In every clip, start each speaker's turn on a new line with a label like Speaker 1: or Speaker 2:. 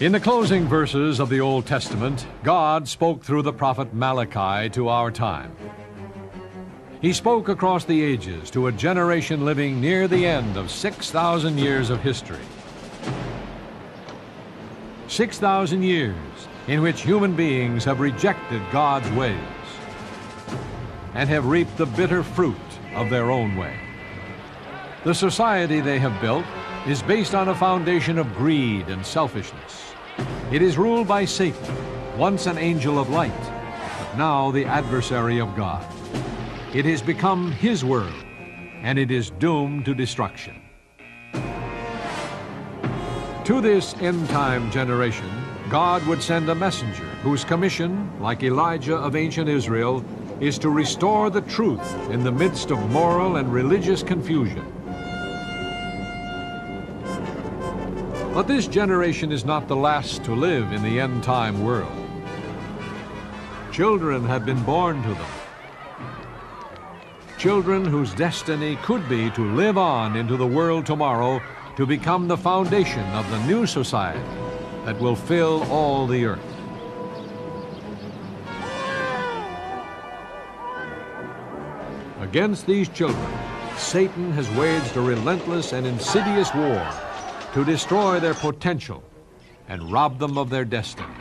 Speaker 1: In the closing verses of the Old Testament, God spoke through the prophet Malachi to our time. He spoke across the ages to a generation living near the end of 6,000 years of history. 6,000 years in which human beings have rejected God's ways and have reaped the bitter fruit of their own way. The society they have built is based on a foundation of greed and selfishness. It is ruled by Satan, once an angel of light, but now the adversary of God. It has become his world, and it is doomed to destruction. To this end-time generation, God would send a messenger whose commission, like Elijah of ancient Israel, is to restore the truth in the midst of moral and religious confusion. But this generation is not the last to live in the end-time world. Children have been born to them. Children whose destiny could be to live on into the world tomorrow to become the foundation of the new society that will fill all the earth. Against these children, Satan has waged a relentless and insidious war to destroy their potential and rob them of their destiny.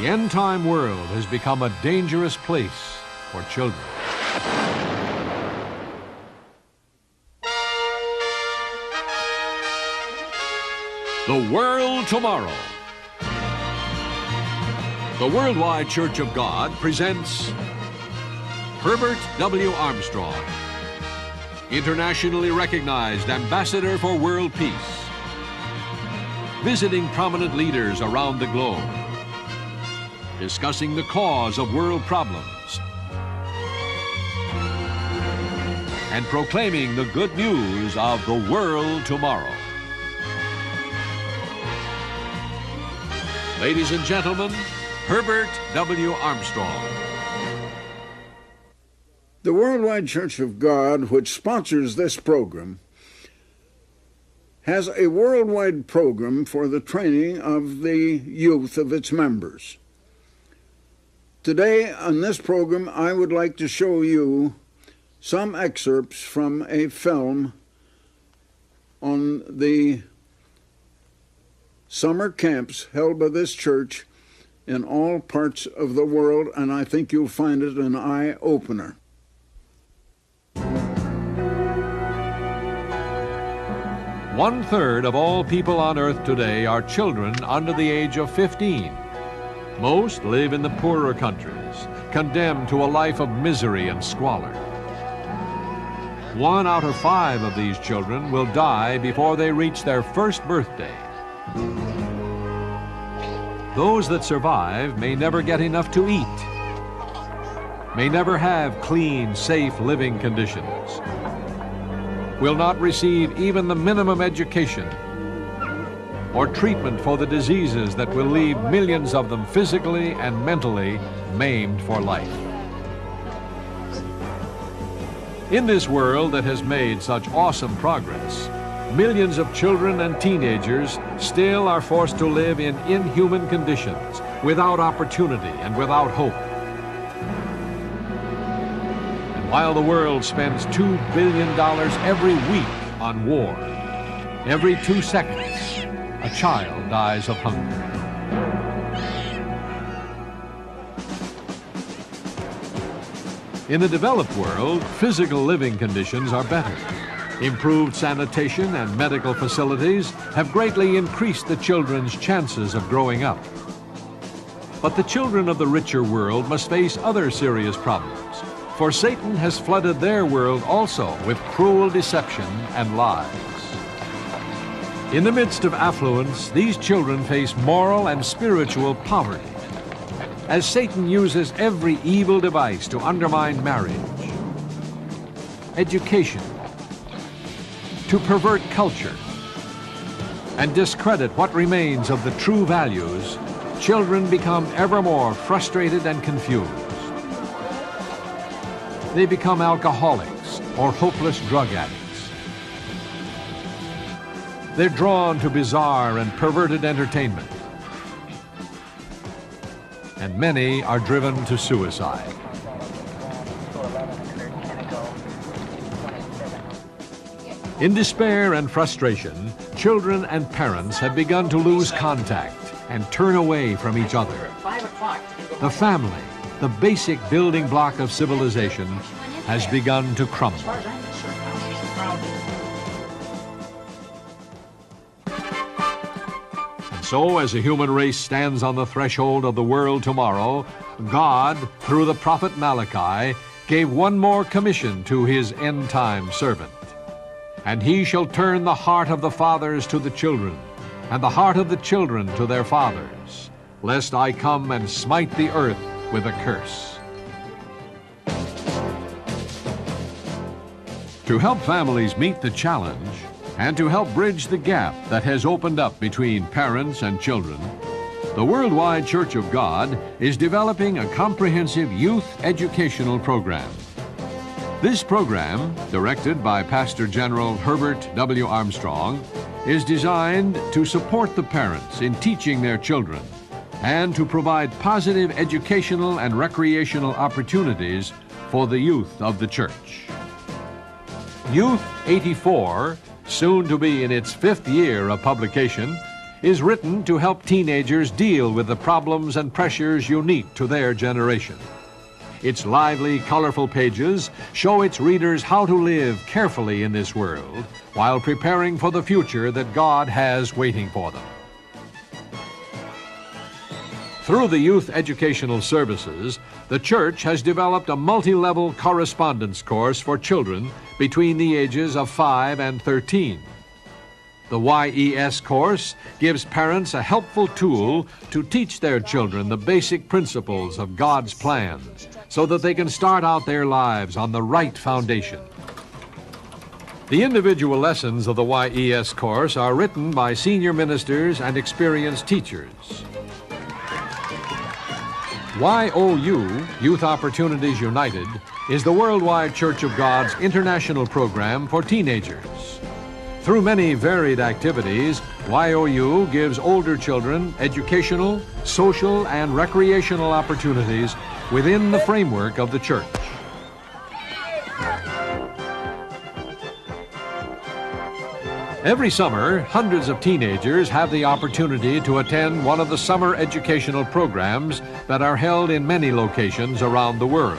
Speaker 1: The end-time world has become a dangerous place for children. The World Tomorrow. The Worldwide Church of God presents Herbert W. Armstrong, internationally recognized ambassador for world peace, visiting prominent leaders around the globe, discussing the cause of world problems, and proclaiming the good news of the world tomorrow. Ladies and gentlemen, Herbert W. Armstrong.
Speaker 2: The Worldwide Church of God, which sponsors this program, has a worldwide program for the training of the youth of its members. Today on this program, I would like to show you some excerpts from a film on the summer camps held by this church in all parts of the world, and I think you'll find it an eye-opener.
Speaker 1: One-third of all people on earth today are children under the age of 15. Most live in the poorer countries, condemned to a life of misery and squalor. 1 out of 5 of these children will die before they reach their first birthday. Those that survive may never get enough to eat, may never have clean, safe living conditions, will not receive even the minimum education or treatment for the diseases that will leave millions of them physically and mentally maimed for life. In this world that has made such awesome progress, millions of children and teenagers still are forced to live in inhuman conditions, without opportunity and without hope. And while the world spends $2 billion every week on war, every 2 seconds, a child dies of hunger. In the developed world, physical living conditions are better. Improved sanitation and medical facilities have greatly increased the children's chances of growing up. But the children of the richer world must face other serious problems, for Satan has flooded their world also with cruel deception and lies. In the midst of affluence, these children face moral and spiritual poverty, as Satan uses every evil device to undermine marriage, education, to pervert culture, and discredit what remains of the true values. Children become ever more frustrated and confused. They become alcoholics or hopeless drug addicts. They're drawn to bizarre and perverted entertainment. And many are driven to suicide. In despair and frustration, children and parents have begun to lose contact and turn away from each other. The family, the basic building block of civilization, has begun to crumble. And so, as the human race stands on the threshold of the world tomorrow, God, through the prophet Malachi, gave one more commission to his end-time servant. And he shall turn the heart of the fathers to the children, and the heart of the children to their fathers, lest I come and smite the earth with a curse. To help families meet the challenge, and to help bridge the gap that has opened up between parents and children, the Worldwide Church of God is developing a comprehensive youth educational program. This program, directed by Pastor General Herbert W. Armstrong, is designed to support the parents in teaching their children and to provide positive educational and recreational opportunities for the youth of the church. Youth 84, soon to be in its 5th year of publication, is written to help teenagers deal with the problems and pressures unique to their generation. Its lively, colorful pages show its readers how to live carefully in this world while preparing for the future that God has waiting for them. Through the youth educational services, the church has developed a multi-level correspondence course for children between the ages of 5 and 13. The YES course gives parents a helpful tool to teach their children the basic principles of God's plan so that they can start out their lives on the right foundation. The individual lessons of the YES course are written by senior ministers and experienced teachers. YOU, Youth Opportunities United, is the Worldwide Church of God's international program for teenagers. Through many varied activities, YOU gives older children educational, social, and recreational opportunities within the framework of the church. Every summer, hundreds of teenagers have the opportunity to attend one of the summer educational programs that are held in many locations around the world.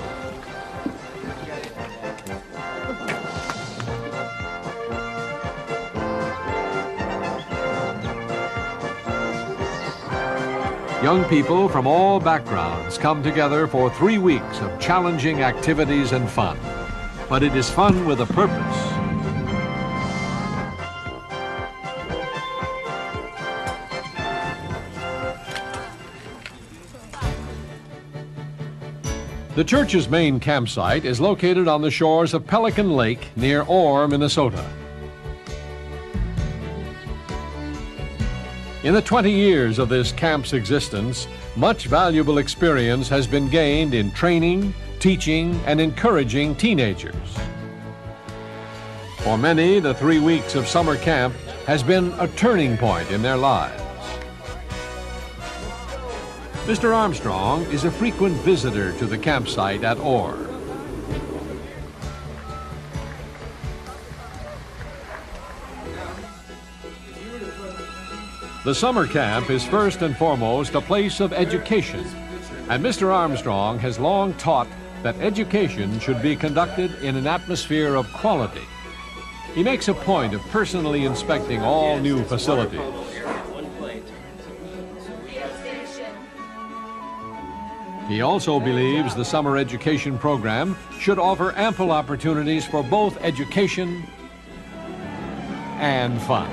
Speaker 1: Young people from all backgrounds come together for 3 weeks of challenging activities and fun. But it is fun with a purpose. The church's main campsite is located on the shores of Pelican Lake near Orr, Minnesota. In the 20 years of this camp's existence, much valuable experience has been gained in training, teaching, and encouraging teenagers. For many, the 3 weeks of summer camp has been a turning point in their lives. Mr. Armstrong is a frequent visitor to the campsite at Orr. The summer camp is first and foremost a place of education, and Mr. Armstrong has long taught that education should be conducted in an atmosphere of quality. He makes a point of personally inspecting all new facilities. He also believes the summer education program should offer ample opportunities for both education and fun.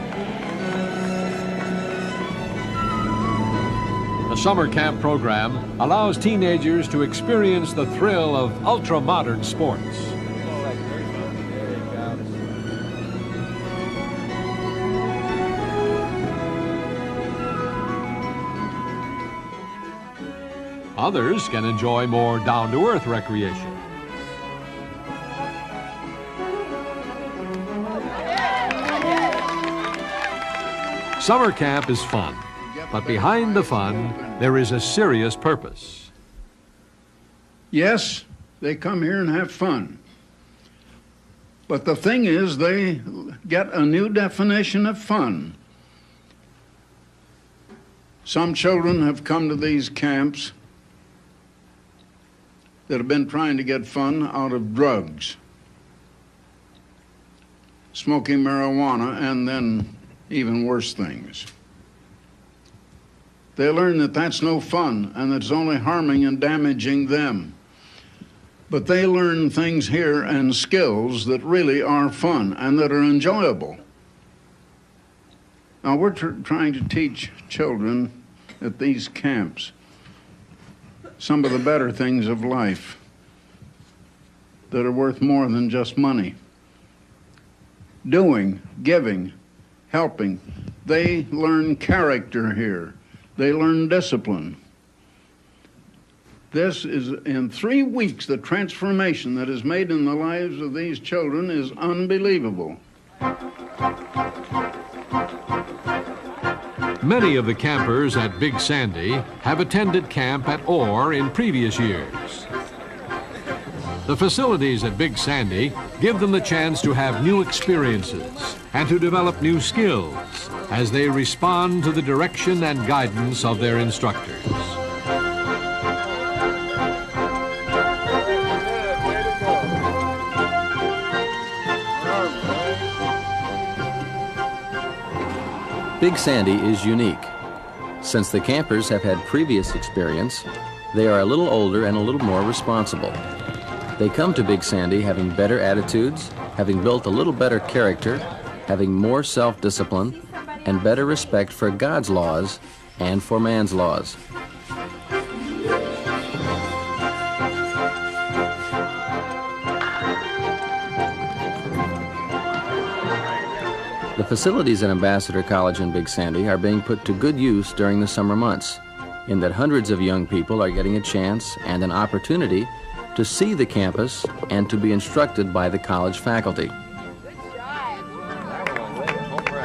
Speaker 1: The summer camp program allows teenagers to experience the thrill of ultra-modern sports. Others can enjoy more down-to-earth recreation. Summer camp is fun, but behind the fun, there is a serious purpose.
Speaker 2: Yes, they come here and have fun. But the thing is, they get a new definition of fun. Some children have come to these camps that have been trying to get fun out of drugs, smoking marijuana, and then even worse things. They learn that that's no fun and that it's only harming and damaging them. But they learn things here and skills that really are fun and that are enjoyable. Now, we're trying to teach children at these camps some of the better things of life that are worth more than just money. Doing, giving, helping. They learn character here. They learn discipline. This is, in 3 weeks, the transformation that is made in the lives of these children is unbelievable.
Speaker 1: Many of the campers at Big Sandy have attended camp at Orr in previous years. The facilities at Big Sandy give them the chance to have new experiences and to develop new skills as they respond to the direction and guidance of their instructors.
Speaker 3: Big Sandy is unique. Since the campers have had previous experience, they are a little older and a little more responsible. They come to Big Sandy having better attitudes, having built a little better character, having more self-discipline, and better respect for God's laws and for man's laws. The facilities at Ambassador College in Big Sandy are being put to good use during the summer months, in that hundreds of young people are getting a chance and an opportunity to see the campus and to be instructed by the college faculty.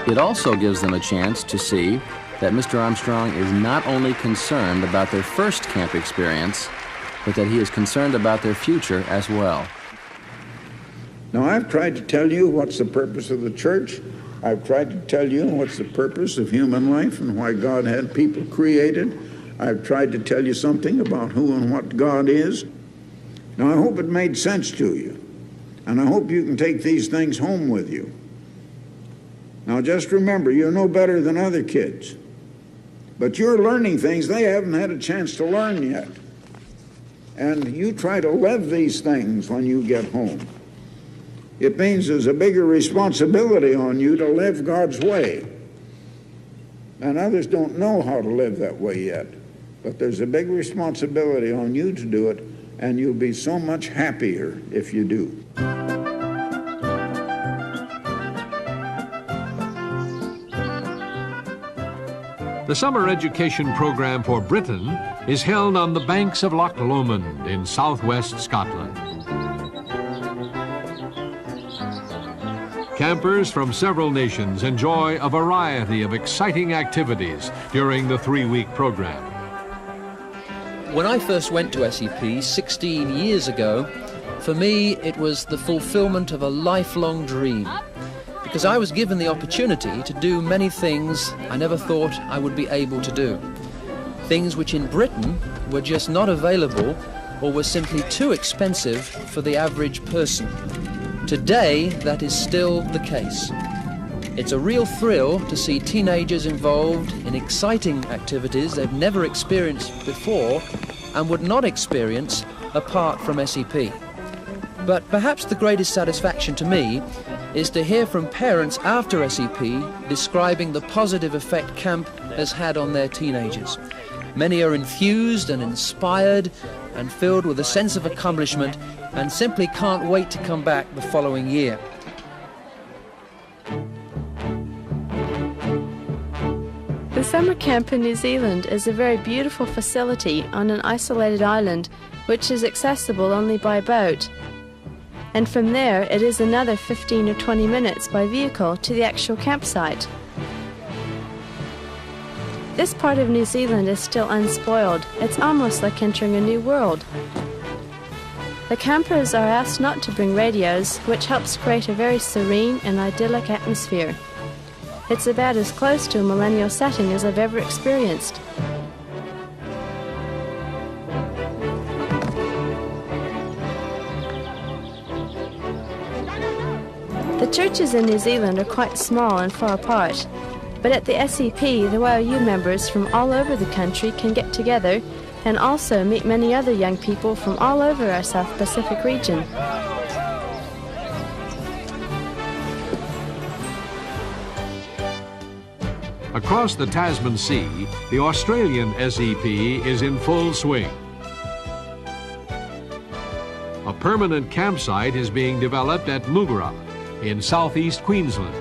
Speaker 3: It also gives them a chance to see that Mr. Armstrong is not only concerned about their first camp experience, but that he is concerned about their future as well.
Speaker 2: Now, I've tried to tell you what's the purpose of the church. I've tried to tell you what's the purpose of human life and why God had people created. I've tried to tell you something about who and what God is. Now, I hope it made sense to you, and I hope you can take these things home with you. Now, just remember, you're no better than other kids, but you're learning things they haven't had a chance to learn yet. And you try to live these things when you get home. It means there's a bigger responsibility on you to live God's way. And others don't know how to live that way yet. But there's a big responsibility on you to do it, and you'll be so much happier if you do.
Speaker 1: The summer education program for Britain is held on the banks of Loch Lomond in southwest Scotland. Campers from several nations enjoy a variety of exciting activities during the 3-week program.
Speaker 4: When I first went to SEP 16 years ago, for me it was the fulfillment of a lifelong dream, because I was given the opportunity to do many things I never thought I would be able to do. Things which in Britain were just not available or were simply too expensive for the average person. Today, that is still the case. It's a real thrill to see teenagers involved in exciting activities they've never experienced before and would not experience apart from SEP. But perhaps the greatest satisfaction to me is to hear from parents after SEP describing the positive effect camp has had on their teenagers. Many are enthused and inspired and filled with a sense of accomplishment and simply can't wait to come back the following year.
Speaker 5: The summer camp in New Zealand is a very beautiful facility on an isolated island which is accessible only by boat. And from there it is another 15 or 20 minutes by vehicle to the actual campsite. This part of New Zealand is still unspoiled. It's almost like entering a new world. The campers are asked not to bring radios, which helps create a very serene and idyllic atmosphere. It's about as close to a millennial setting as I've ever experienced. The churches in New Zealand are quite small and far apart, but at the SEP, the YOU members from all over the country can get together and also meet many other young people from all over our South Pacific region.
Speaker 1: Across the Tasman Sea, the Australian SEP is in full swing. A permanent campsite is being developed at Mugara in southeast Queensland.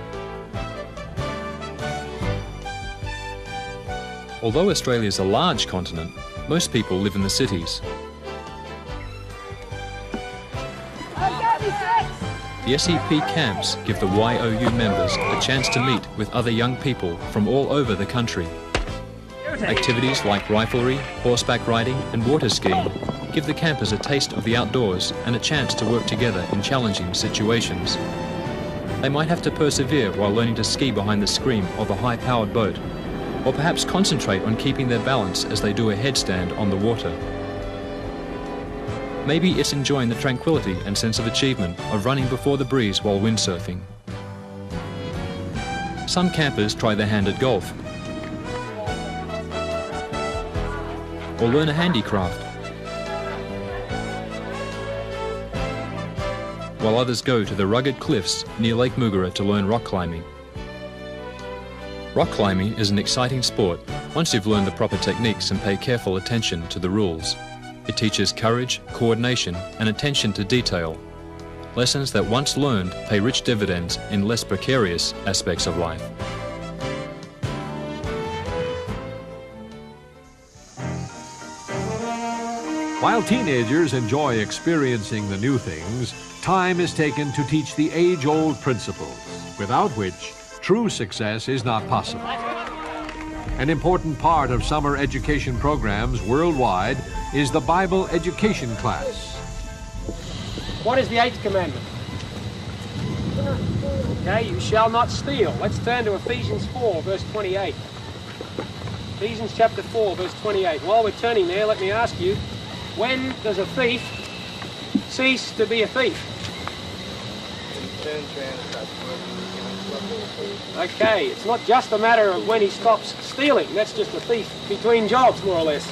Speaker 6: Although Australia is a large continent, most people live in the cities. The SEP camps give the YOU members a chance to meet with other young people from all over the country. Activities like riflery, horseback riding and water skiing give the campers a taste of the outdoors and a chance to work together in challenging situations. They might have to persevere while learning to ski behind the screen of a high-powered boat, or perhaps concentrate on keeping their balance as they do a headstand on the water. Maybe it's enjoying the tranquility and sense of achievement of running before the breeze while windsurfing. Some campers try their hand at golf, or learn a handicraft, while others go to the rugged cliffs near Lake Mugara to learn rock climbing. Rock climbing is an exciting sport once you've learned the proper techniques and pay careful attention to the rules. It teaches courage, coordination and attention to detail. Lessons that once learned pay rich dividends in less precarious aspects of life.
Speaker 1: While teenagers enjoy experiencing the new things, time is taken to teach the age-old principles, without which true success is not possible. An important part of summer education programs worldwide is the Bible education class.
Speaker 7: What is the 8th commandment? Okay, you shall not steal. Let's turn to Ephesians 4, verse 28. Ephesians chapter 4, verse 28. While we're turning there, let me ask you, when does a thief cease to be a thief? Okay, it's not just a matter of when he stops stealing. That's just a thief between jobs, more or less.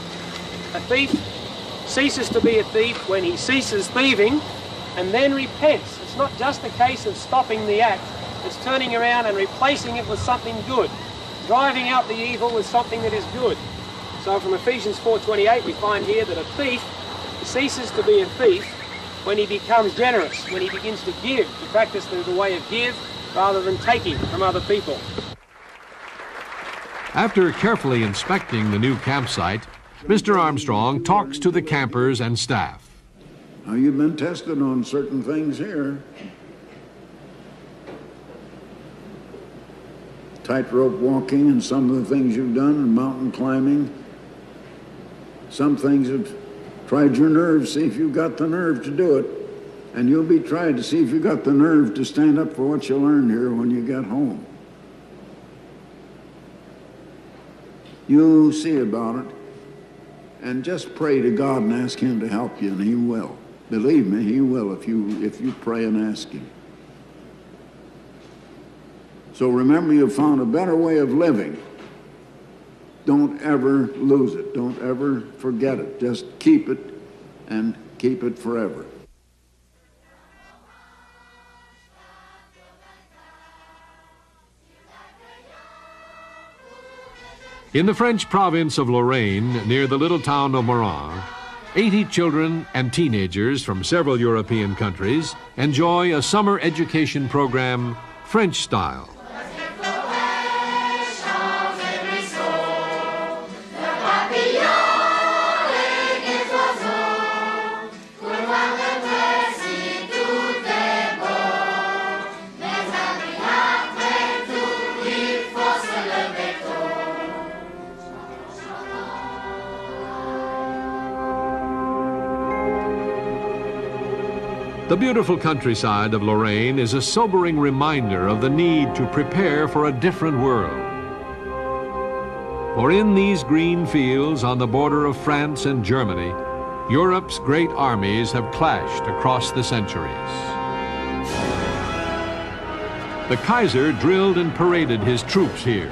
Speaker 7: A thief ceases to be a thief when he ceases thieving and then repents. It's not just a case of stopping the act. It's turning around and replacing it with something good, driving out the evil with something that is good. So from Ephesians 4:28 we find here that a thief ceases to be a thief when he becomes generous, when he begins to give, to practice the way of give rather than taking from other people.
Speaker 1: After carefully inspecting the new campsite, Mr. Armstrong talks to the campers and staff.
Speaker 2: Now, you've been tested on certain things here. Tightrope walking and some of the things you've done, and mountain climbing. Some things have tried your nerve, see if you've got the nerve to do it. And you'll be tried to see if you've got the nerve to stand up for what you learned here when you get home. You see about it, and just pray to God and ask Him to help you, and He will. Believe me, He will if you pray and ask Him. So remember, you've found a better way of living. Don't ever lose it. Don't ever forget it. Just keep it, and keep it forever.
Speaker 1: In the French province of Lorraine, near the little town of Morin, 80 children and teenagers from several European countries enjoy a summer education program, French style. The beautiful countryside of Lorraine is a sobering reminder of the need to prepare for a different world. For in these green fields on the border of France and Germany, Europe's great armies have clashed across the centuries. The Kaiser drilled and paraded his troops here.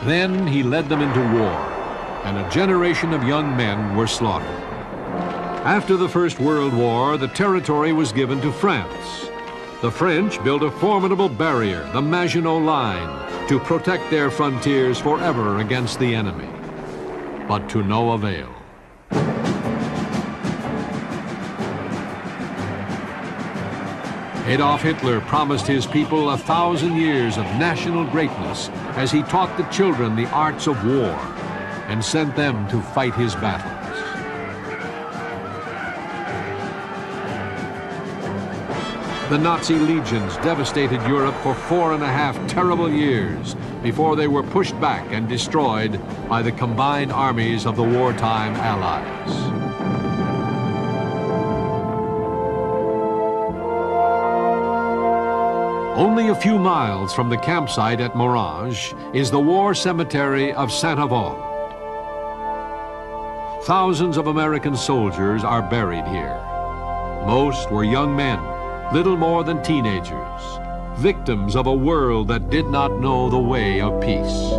Speaker 1: Then he led them into war, and a generation of young men were slaughtered. After the First World War, the territory was given to France. The French built a formidable barrier, the Maginot Line, to protect their frontiers forever against the enemy. But to no avail. Adolf Hitler promised his people 1,000 years of national greatness as he taught the children the arts of war and sent them to fight his battles. The Nazi legions devastated Europe for 4.5 terrible years before they were pushed back and destroyed by the combined armies of the wartime Allies. Only a few miles from the campsite at Morange is the war cemetery of Saint-Avold. Thousands of American soldiers are buried here. Most were young men, little more than teenagers, victims of a world that did not know the way of peace.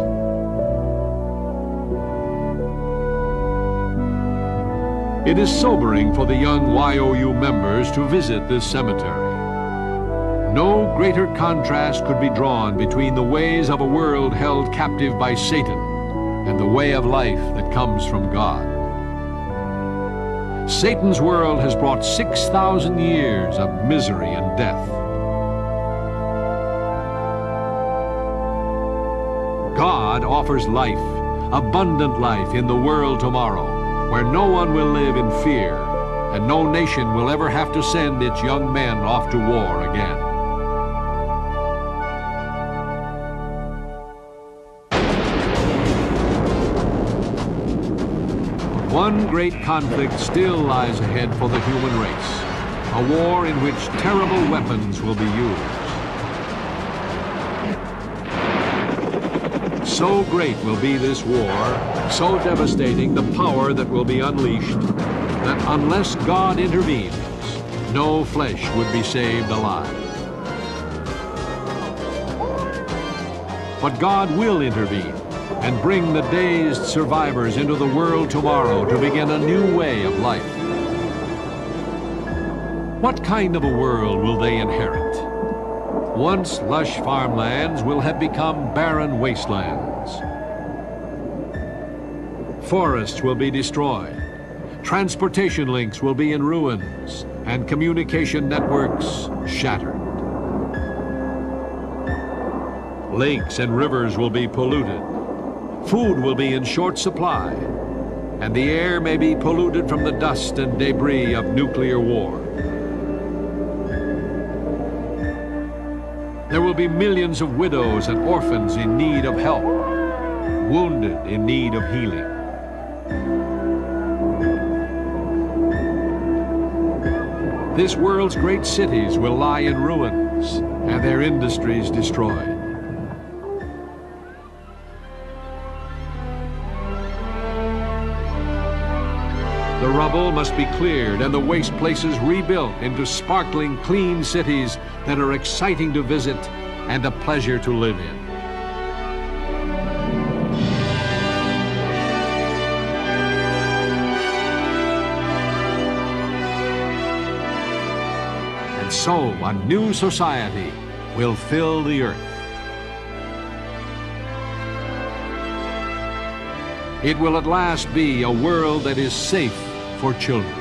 Speaker 1: It is sobering for the young YOU members to visit this cemetery. No greater contrast could be drawn between the ways of a world held captive by Satan and the way of life that comes from God. Satan's world has brought 6,000 years of misery and death. God offers life, abundant life in the world tomorrow, where no one will live in fear, and no nation will ever have to send its young men off to war again. One great conflict still lies ahead for the human race, a war in which terrible weapons will be used. So great will be this war, so devastating the power that will be unleashed, that unless God intervenes, no flesh would be saved alive. But God will intervene and bring the dazed survivors into the world tomorrow to begin a new way of life. What kind of a world will they inherit? Once lush farmlands will have become barren wastelands. Forests will be destroyed. Transportation links will be in ruins, and communication networks shattered. Lakes and rivers will be polluted. Food will be in short supply, and the air may be polluted from the dust and debris of nuclear war. There will be millions of widows and orphans in need of help, wounded in need of healing. This world's great cities will lie in ruins and their industries destroyed. The rubble must be cleared and the waste places rebuilt into sparkling, clean cities that are exciting to visit and a pleasure to live in. And so a new society will fill the earth. It will at last be a world that is safe for children.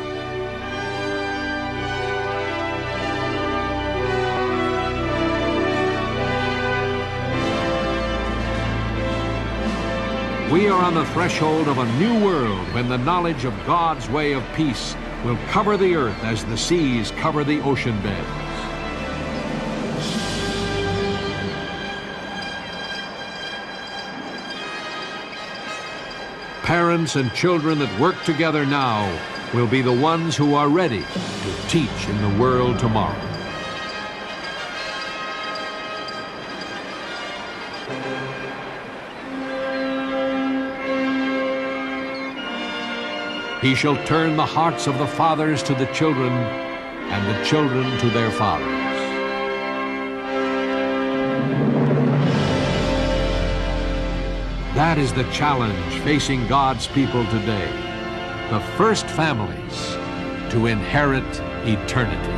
Speaker 1: We are on the threshold of a new world when the knowledge of God's way of peace will cover the earth as the seas cover the ocean beds. Parents and children that work together now will be the ones who are ready to teach in the world tomorrow. He shall turn the hearts of the fathers to the children, and the children to their fathers. That is the challenge facing God's people today. The first families to inherit eternity.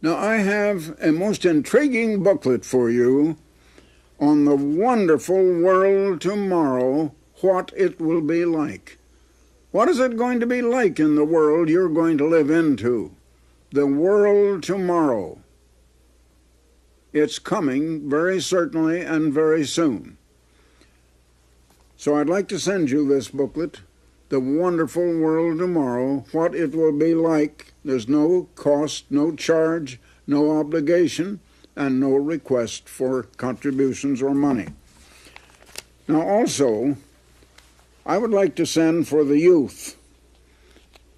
Speaker 2: Now, I have a most intriguing booklet for you on the wonderful world tomorrow, what it will be like. What is it going to be like in the world you're going to live into? The world tomorrow. It's coming very certainly and very soon. So I'd like to send you this booklet, The Wonderful World Tomorrow, what it will be like. There's no cost, no charge, no obligation, and no request for contributions or money. Now also, I would like to send for the youth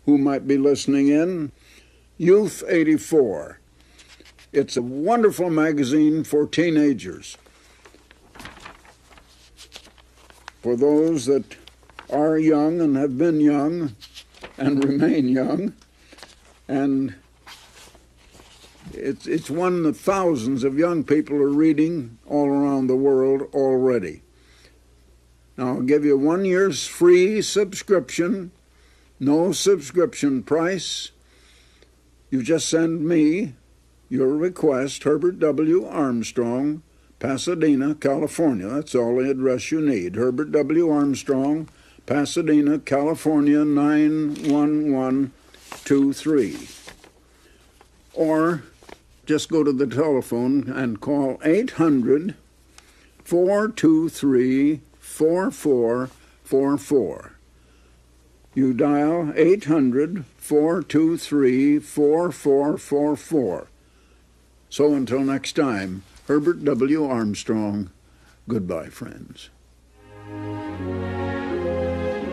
Speaker 2: who might be listening in, Youth 84. It's a wonderful magazine for teenagers. For those that are young and have been young and remain young, and it's one that thousands of young people are reading all around the world already. Now, I'll give you 1 year's free subscription, no subscription price. You just send me your request, Herbert W. Armstrong, Pasadena, California. That's all the address you need. Herbert W. Armstrong, Pasadena, California, 91123. Or just go to the telephone and call 800-423-4444. You dial 800-423-4444. So until next time, Herbert W. Armstrong, goodbye, friends.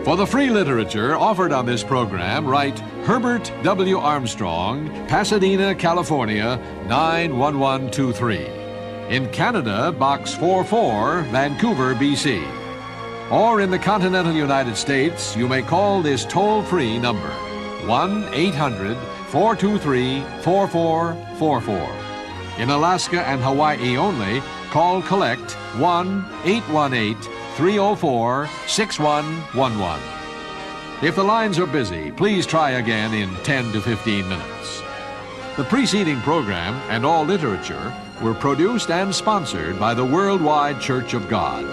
Speaker 1: For the free literature offered on this program, write Herbert W. Armstrong, Pasadena, California, 91123. In Canada, Box 44, Vancouver, BC. Or in the continental United States, you may call this toll-free number, 1-800-423-4444. In Alaska and Hawaii only, call collect 1-818-304-6111. If the lines are busy, please try again in 10 to 15 minutes. The preceding program and all literature were produced and sponsored by the Worldwide Church of God.